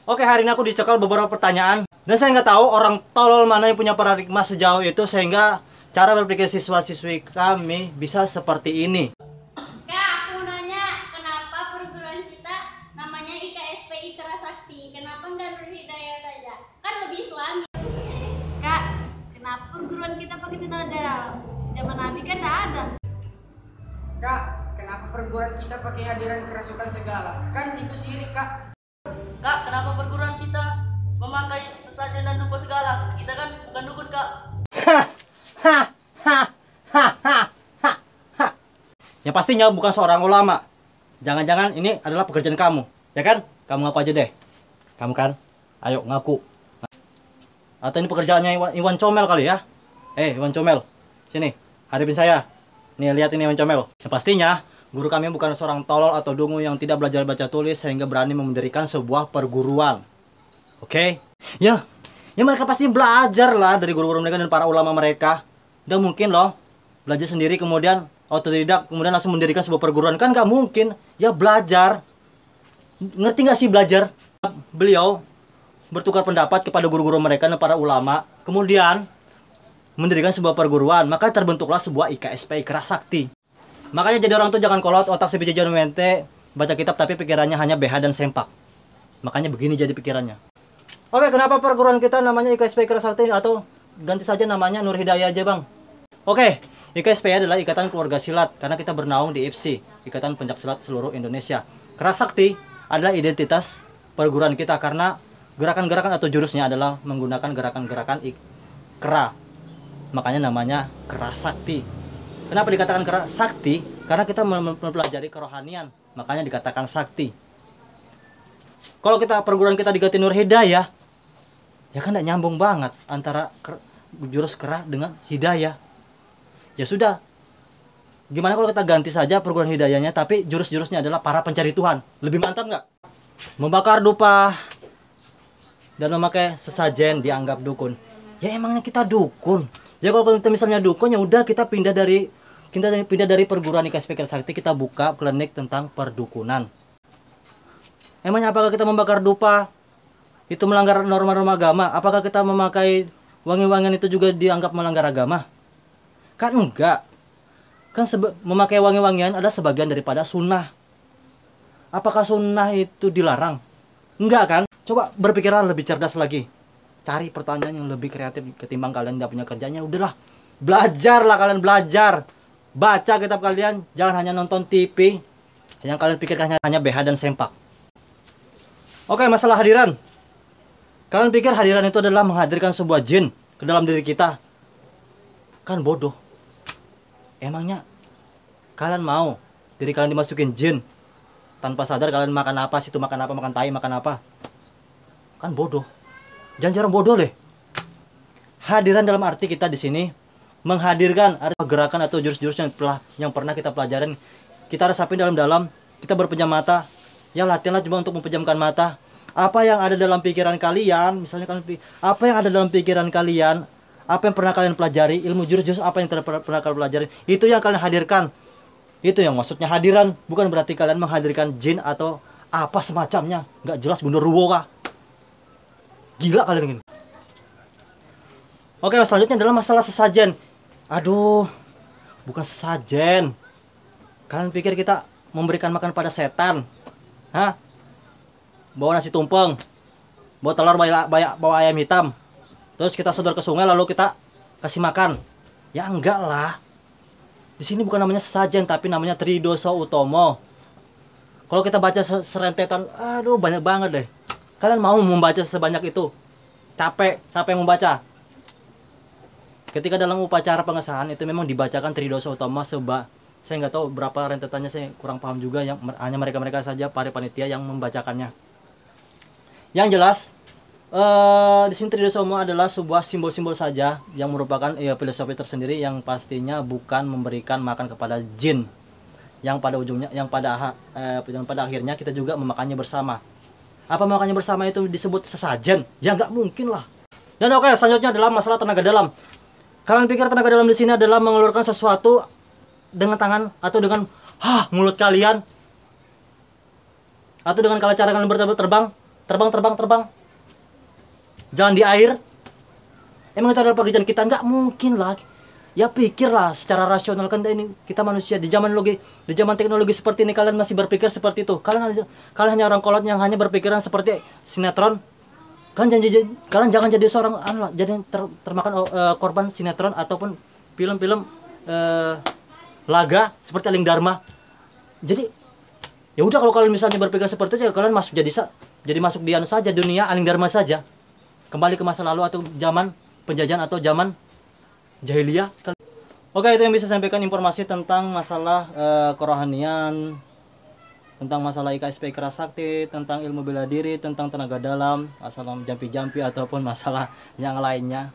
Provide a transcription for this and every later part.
Oke, hari ini aku dicekal beberapa pertanyaan. Dan saya nggak tahu orang tolol mana yang punya paradigma sejauh itu sehingga cara berpikir siswa-siswi kami bisa seperti ini. Kak, aku nanya, kenapa perguruan kita namanya IKSP Ikra Sakti? Kenapa nggak Nur Hidayat aja? Kan lebih islami. Kak, kenapa perguruan kita pakai tenaga dalam? Zaman Nabi kan nggak ada. Kak, kenapa perguruan kita pakai hadiran kerasukan segala? Kan itu syirik, Kak. Kak, kenapa perguruan kita memakai sesajen dan dupa segala? Kita kan bukan dukun, Kak. Ya pastinya bukan seorang ulama. Jangan-jangan ini adalah pekerjaan kamu, ya kan? Kamu ngaku aja deh. Kamu kan? Ayo ngaku. Atau ini pekerjaannya Iwan Comel kali ya? Iwan Comel, sini, hadapin saya. Nih lihat ini Iwan Comel. Ya, pastinya guru kami bukan seorang tolol atau dungu yang tidak belajar baca tulis sehingga berani mendirikan sebuah perguruan. Oke? Ya mereka pasti belajar lah dari guru-guru mereka dan para ulama mereka. Udah mungkin loh belajar sendiri kemudian otodidak kemudian langsung mendirikan sebuah perguruan, kan nggak mungkin. Ya belajar. Ngerti nggak sih belajar? Beliau bertukar pendapat kepada guru-guru mereka dan para ulama, kemudian mendirikan sebuah perguruan, maka terbentuklah sebuah IKSP Ikra Sakti. Makanya jadi orang tuh jangan kolot, otak sebiji jajan mente, baca kitab tapi pikirannya hanya BH dan sempak. Makanya begini jadi pikirannya. Oke, kenapa perguruan kita namanya IKSP Ikra Sakti atau ganti saja namanya Nur Hidayat aja, Bang? Oke, IKSP adalah Ikatan Keluarga Silat karena kita bernaung di IPSI, Ikatan Pencaksilat Seluruh Indonesia. Ikra Sakti adalah identitas perguruan kita karena gerakan-gerakan atau jurusnya adalah menggunakan gerakan-gerakan Ikra. Makanya namanya Ikra Sakti. Kenapa dikatakan sakti? Karena kita mempelajari kerohanian, makanya dikatakan sakti. Kalau kita perguruan kita diganti Nur Hidayah, ya kan tidak nyambung banget antara jurus kera dengan hidayah. Ya sudah, gimana kalau kita ganti saja perguruan hidayahnya, tapi jurus-jurusnya adalah para pencari Tuhan. Lebih mantap nggak? Membakar dupa dan memakai sesajen dianggap dukun. Ya emangnya kita dukun? Ya kalau kita misalnya dukun, ya udah kita pindah dari perguruan IKSP Ikra Sakti, kita buka klinik tentang perdukunan. Emangnya apakah kita membakar dupa itu melanggar norma-norma agama? Apakah kita memakai wangi-wangian itu juga dianggap melanggar agama? Kan enggak. Kan memakai wangi-wangian adalah sebagian daripada sunnah. Apakah sunnah itu dilarang? Enggak kan? Coba berpikirlah lebih cerdas lagi. Cari pertanyaan yang lebih kreatif ketimbang kalian tidak punya kerjanya. Udahlah, belajarlah kalian, belajar. Baca kitab kalian, jangan hanya nonton TV. Yang kalian pikirkan hanya BH dan sempak. Oke, masalah hadiran. Kalian pikir hadiran itu adalah menghadirkan sebuah jin ke dalam diri kita? Kan bodoh. Emangnya kalian mau diri kalian dimasukin jin? Tanpa sadar kalian makan apa, situ makan apa, makan tai, makan apa? Kan bodoh. Jangan jarang bodoh deh. Hadiran dalam arti kita di sini menghadirkan gerakan atau jurus-jurus yang pernah kita pelajarin. Kita resapin dalam-dalam, kita berpejam mata. Ya latihanlah coba untuk mempejamkan mata. Apa yang ada dalam pikiran kalian, misalnya apa yang ada dalam pikiran kalian, apa yang pernah kalian pelajari, ilmu jurus-jurus apa yang pernah kalian pelajari, itu yang kalian hadirkan. Itu yang maksudnya hadiran, bukan berarti kalian menghadirkan jin atau apa semacamnya. Nggak jelas gundurwo kah? Gila kalian ini. Oke, selanjutnya adalah masalah sesajen. Aduh, bukan sesajen. Kalian pikir kita memberikan makan pada setan? Hah? Bawa nasi tumpeng, bawa telur, bawa ayam hitam, terus kita sodor ke sungai lalu kita kasih makan? Ya enggak lah. Di sini bukan namanya sesajen, tapi namanya Tridoso Utomo. Kalau kita baca serentetan, aduh banyak banget deh. Kalian mau membaca sebanyak itu? Capek, siapa yang membaca? Ketika dalam upacara pengesahan itu memang dibacakan Tridoso Utomo saya nggak tahu berapa rentetannya, saya kurang paham juga, yang hanya mereka saja para panitia yang membacakannya. Yang jelas di sini Tridoso Utomo adalah sebuah simbol-simbol saja yang merupakan filosofi tersendiri yang pastinya bukan memberikan makan kepada jin, yang pada ujungnya yang pada akhirnya kita juga memakannya bersama. Apa makannya bersama itu disebut sesajen? Ya nggak mungkin lah. Dan oke, selanjutnya adalah masalah tenaga dalam. Kalian pikir tenaga dalam di sini adalah mengeluarkan sesuatu dengan tangan atau dengan mulut kalian? Atau dengan cara kalian terbang? terbang. Jalan di air. Emang itu adalah pekerjaan kita? Nggak mungkin lah. Ya pikirlah secara rasional, kan ini kita manusia di zaman teknologi seperti ini, kalian masih berpikir seperti itu. Kalian hanya orang kolot yang hanya berpikiran seperti sinetron. Kalian jangan jadi seorang jadi termakan korban sinetron ataupun film-film laga seperti Aling Dharma. Jadi ya udah, kalau kalian misalnya berpikir seperti itu, ya kalian masuk jadi masuk di saja, dunia Aling Dharma saja. Kembali ke masa lalu atau zaman penjajahan atau zaman jahiliyah. Oke, itu yang bisa saya sampaikan informasi tentang masalah kerohanian, tentang masalah IKSP Kerasakti, tentang ilmu bela diri, tentang tenaga dalam, masalah jampi-jampi ataupun masalah yang lainnya.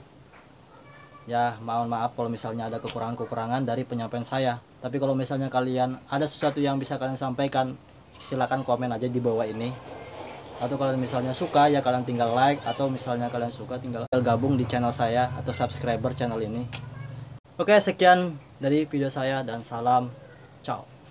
Ya, mohon maaf kalau misalnya ada kekurangan-kekurangan dari penyampaian saya. Tapi kalau misalnya kalian ada sesuatu yang bisa kalian sampaikan, silakan komen aja di bawah ini. Atau kalian misalnya suka, ya kalian tinggal like, atau misalnya kalian suka tinggal gabung di channel saya atau subscriber channel ini. Oke, sekian dari video saya dan salam. Ciao.